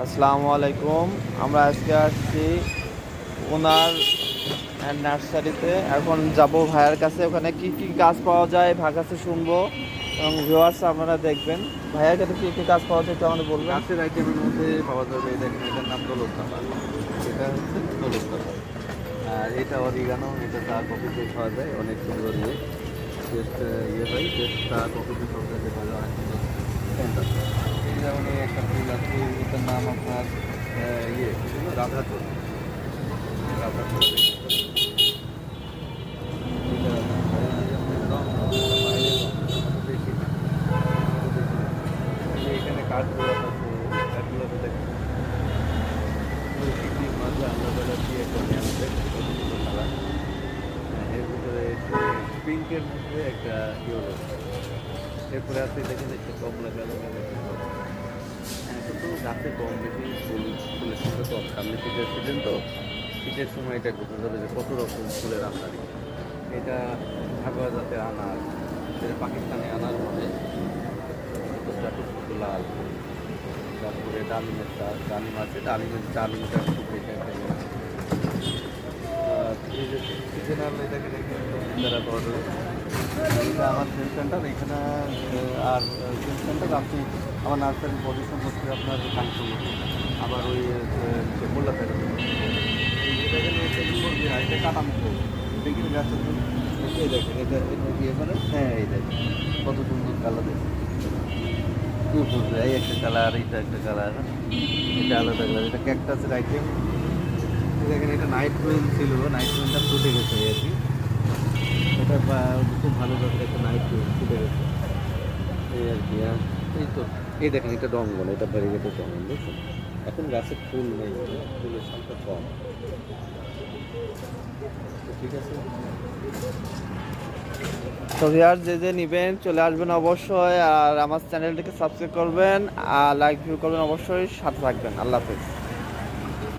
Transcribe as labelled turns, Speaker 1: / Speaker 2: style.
Speaker 1: আসসালামু আলাইকুম। আমরা আজকে আসছি ওনার নার্সারিতে। এখন যাব ভাইয়ার কাছে, ওখানে কি কি গাছ পাওয়া যায় ভাইয়ের কাছে শুনবো এবং ভিউয়ার্স আপনারা দেখবেন ভাইয়ার কাছে কি কি গাছ পাওয়া যায় একটু আমাদের বলবেন।
Speaker 2: গাছের আইটেমের মধ্যে পাওয়া যাবে, এই দেখেন এটার নাম দৌলতপাতা। এটা হচ্ছে দৌলতপাতা। আর এটা অরিগানো, এটা চা কফিতে খাওয়া যায়, অনেক সুন্দর টেস্ট হয়, টেস্ট চা কফিতে খাওয়া যায়, যেটা অনেক সুন্দর সেন্ট আছে। এই যেমন এই একটা ফুল আছে, এটার নাম আপনার রাধাচূড়। রাধাচূড় এখানে কাঠগোলাপ আছে, কাঠগোলাপে দেখেন প্রকৃতির মাঝে আলাদা দিয়ে একটা ল্যাম্প দেখতে কত সুন্দর কালার। এর ভিতরে পিঙ্কের মধ্যে একটা ইয়ে রয়েছে। এরপরে আছে দেখেন একটা কমলা কালার। এখন তো গাছে কম বেশি ফুলের সংখ্যা কম, সামনে শীতের সিজন তো, শীতের সময় এটা বোঝা যাবে যে কত রকম ফুলের আমদানি। এটা ঢাকা জাতের আনার, যেটা পাকিস্তানি আনার বলে, লাল। তারপরে ডালিমের চাষ, ডালিম আছে, ডালিমটা খুব বেশি একটা এই যে সিজনাল, এটাকে দেখে তারা পাওয়া যাবে। এটা আমার সেল সেন্টার এখানে। আর সেল সেন্টার আপনি আমার নার্সারির পজিশন হচ্ছে আপনার কাঞ্চন, আবার ওই মোল্লা সাইডে এটা কাটামুখো দেখি গাছের। এই দেখেন এটা ইয়ে করে, হ্যাঁ এই দেখেন কত সুন্দর কালার দেখেন, খুব সুন্দর। এই একটা কালার, এইটা একটা কালার, এটা আলাদা কালার, এটা ক্যাকটাসের আইটেম। দেখেন এটা নাইট কুইন ছিল, নাইট কুইনটা ফুটে গেছে আর কি। এটা খুব ভালো জাতের একটা নাইট কুইন ফুটে গেছে এই আর কি। এই তো এই দেখেন এটা ডঙ্গন, এটা ভ্যারিগেটেড ডঙ্গন, বুঝছেন। এখন গাছে ফুল নেই, ফুলের সংখ্যা কম। তো ঠিক আছে।
Speaker 1: তো ভিউয়ার্স যে যে নেবেন চলে আসবেন অবশ্যই, আর আমার চ্যানেলটিকে সাবস্ক্রাইব করবেন আর লাইক ভিউ করবেন, অবশ্যই সাথে থাকবেন। আল্লাহ হাফেজ।